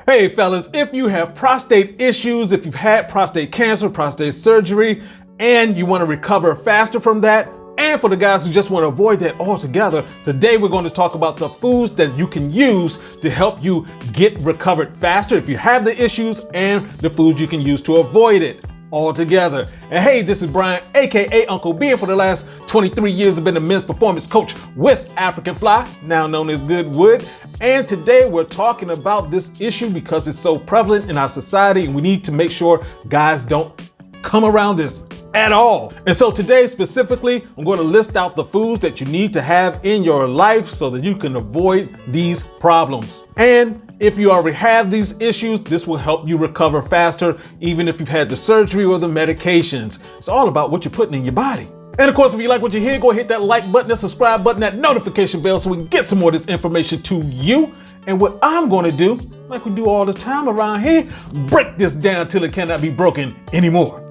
Hey fellas, if you have prostate issues, if you've had prostate cancer, prostate surgery, and you want to recover faster from that, and for the guys who just want to avoid that altogether, today we're going to talk about the foods that you can use to help you get recovered faster if you have the issues, and the foods you can use to avoid it altogether. And hey, this is Brian, aka Uncle B, and for the last 23 years I've been a men's performance coach with African Fly, now known as GoodWood. And today we're talking about this issue because it's so prevalent in our society, and we need to make sure guys don't come around this at all. And so today specifically, I'm going to list out the foods that you need to have in your life so that you can avoid these problems. And if you already have these issues, this will help you recover faster, even if you've had the surgery or the medications. It's all about what you're putting in your body. And of course, if you like what you hear, go hit that like button, that subscribe button, that notification bell so we can get some more of this information to you. And what I'm going to do, like we do all the time around here, break this down till it cannot be broken anymore.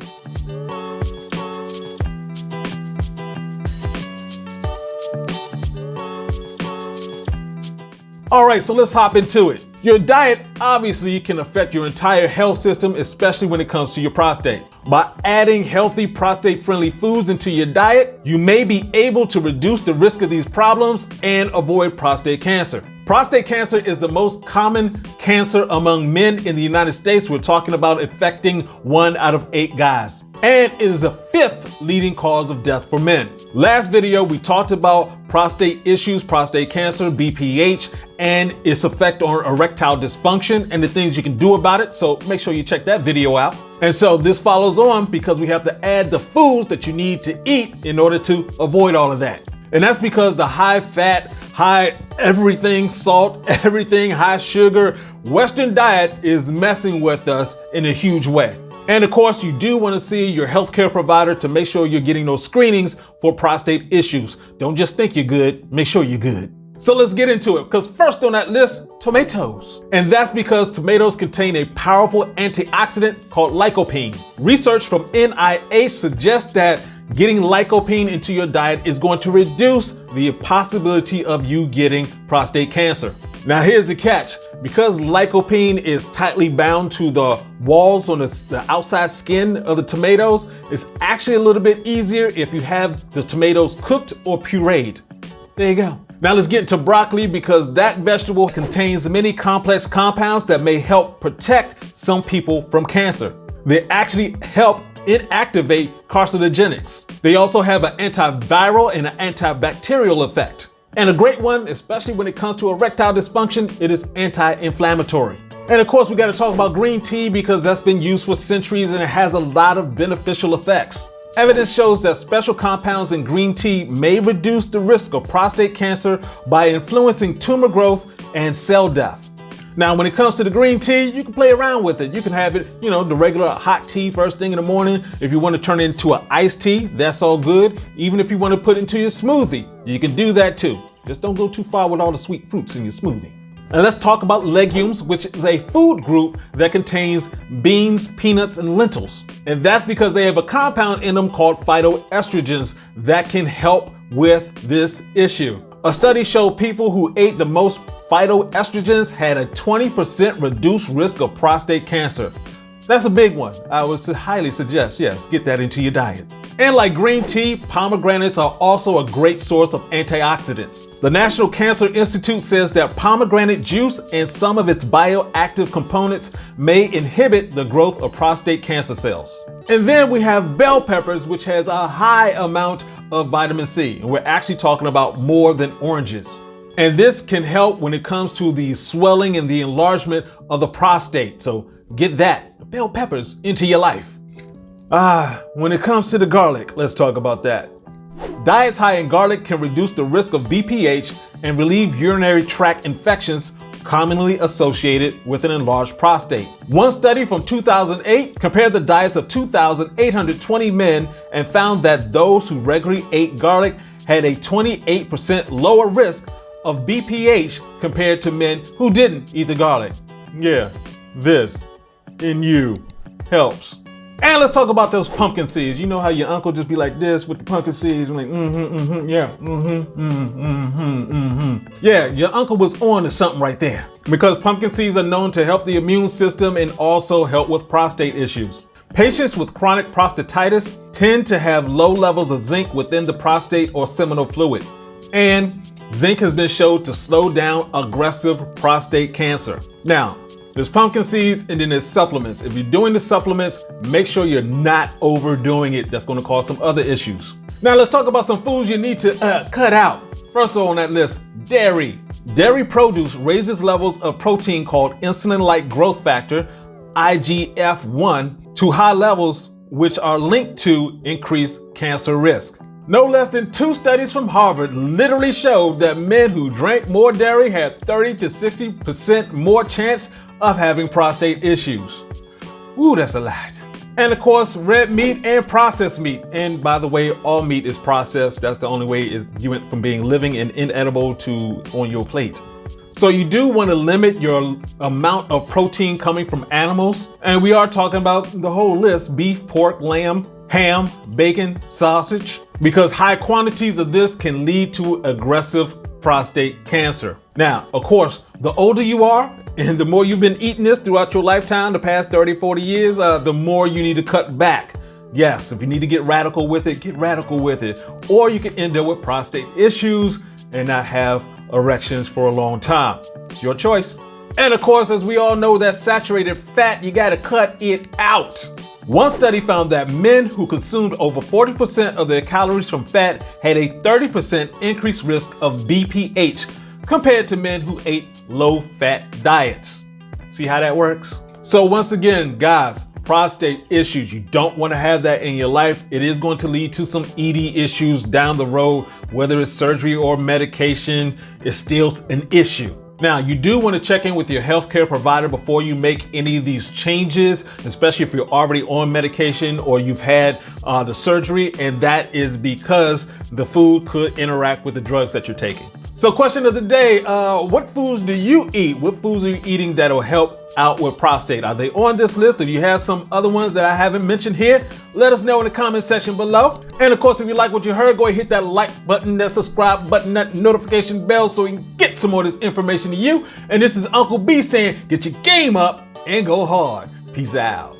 All right, so let's hop into it. Your diet obviously can affect your entire health system, especially when it comes to your prostate. By adding healthy prostate-friendly foods into your diet, you may be able to reduce the risk of these problems and avoid prostate cancer. Prostate cancer is the most common cancer among men in the United States. We're talking about affecting 1 out of 8 guys. And it is the 5th leading cause of death for men. Last video, we talked about prostate issues, prostate cancer, BPH, and its effect on erectile dysfunction and the things you can do about it. So make sure you check that video out. And so this follows on because we have to add the foods that you need to eat in order to avoid all of that. And that's because the high fat, high everything salt, everything high sugar Western diet is messing with us in a huge way. And of course, you do want to see your healthcare provider to make sure you're getting those screenings for prostate issues. Don't just think you're good, make sure you're good. So let's get into it, because first on that list, tomatoes. And that's because tomatoes contain a powerful antioxidant called lycopene. Research from NIH suggests that getting lycopene into your diet is going to reduce the possibility of you getting prostate cancer. Now here's the catch. Because lycopene is tightly bound to the walls on the outside skin of the tomatoes, it's actually a little bit easier if you have the tomatoes cooked or pureed. There you go. Now let's get into broccoli, because that vegetable contains many complex compounds that may help protect some people from cancer. They actually help inactivate carcinogenics. They also have an antiviral and an antibacterial effect. And a great one, especially when it comes to erectile dysfunction, it is anti-inflammatory. And of course, we got to talk about green tea, because that's been used for centuries and it has a lot of beneficial effects. Evidence shows that special compounds in green tea may reduce the risk of prostate cancer by influencing tumor growth and cell death. Now, when it comes to the green tea, you can play around with it. You can have it, the regular hot tea first thing in the morning. If you want to turn it into an iced tea, that's all good. Even if you want to put it into your smoothie, you can do that too. Just don't go too far with all the sweet fruits in your smoothie. And let's talk about legumes, which is a food group that contains beans, peanuts, and lentils. And that's because they have a compound in them called phytoestrogens that can help with this issue. A study showed people who ate the most phytoestrogens had a 20% reduced risk of prostate cancer. That's a big one. I would highly suggest, yes, get that into your diet. And like green tea, pomegranates are also a great source of antioxidants. The National Cancer Institute says that pomegranate juice and some of its bioactive components may inhibit the growth of prostate cancer cells. And then we have bell peppers, which has a high amount of vitamin C. And we're actually talking about more than oranges. And this can help when it comes to the swelling and the enlargement of the prostate. So get that, bell peppers, into your life. When it comes to the garlic, let's talk about that. Diets high in garlic can reduce the risk of BPH and relieve urinary tract infections commonly associated with an enlarged prostate. One study from 2008 compared the diets of 2,820 men and found that those who regularly ate garlic had a 28% lower risk of BPH compared to men who didn't eat the garlic. Yeah, this in you helps. And let's talk about those pumpkin seeds. You know how your uncle just be like this with the pumpkin seeds, like yeah, your uncle was on to something right there. Because pumpkin seeds are known to help the immune system and also help with prostate issues. Patients with chronic prostatitis tend to have low levels of zinc within the prostate or seminal fluid. And zinc has been shown to slow down aggressive prostate cancer. Now, there's pumpkin seeds and then there's supplements. If you're doing the supplements, make sure you're not overdoing it. That's going to cause some other issues. Now let's talk about some foods you need to cut out. First of all on that list, dairy. Dairy produce raises levels of protein called insulin-like growth factor, IGF-1, to high levels which are linked to increased cancer risk. No less than 2 studies from Harvard literally showed that men who drank more dairy had 30 to 60% more chance of having prostate issues. Ooh, that's a lot. And of course, red meat and processed meat. And by the way, all meat is processed. That's the only way you went from being living and inedible to on your plate. So you do want to limit your amount of protein coming from animals. And we are talking about the whole list: beef, pork, lamb, ham, bacon, sausage, because high quantities of this can lead to aggressive prostate cancer. Now, of course, the older you are and the more you've been eating this throughout your lifetime, the past 30, 40 years, the more you need to cut back. Yes, if you need to get radical with it, get radical with it. Or you can end up with prostate issues and not have erections for a long time. It's your choice. And of course, as we all know, that saturated fat, you got to cut it out. One study found that men who consumed over 40% of their calories from fat had a 30% increased risk of BPH compared to men who ate low-fat diets. See how that works? So once again, guys, prostate issues, you don't want to have that in your life. It is going to lead to some ED issues down the road. Whether it's surgery or medication, it's still an issue. Now, you do want to check in with your healthcare provider before you make any of these changes, especially if you're already on medication or you've had the surgery, and that is because the food could interact with the drugs that you're taking. So question of the day, what foods do you eat? What foods are you eating that'll help out with prostate? Are they on this list? If you have some other ones that I haven't mentioned here, let us know in the comment section below. And of course, if you like what you heard, go ahead and hit that like button, that subscribe button, that notification bell so we can get some more of this information to you. And this is Uncle B saying, get your game up and go hard. Peace out.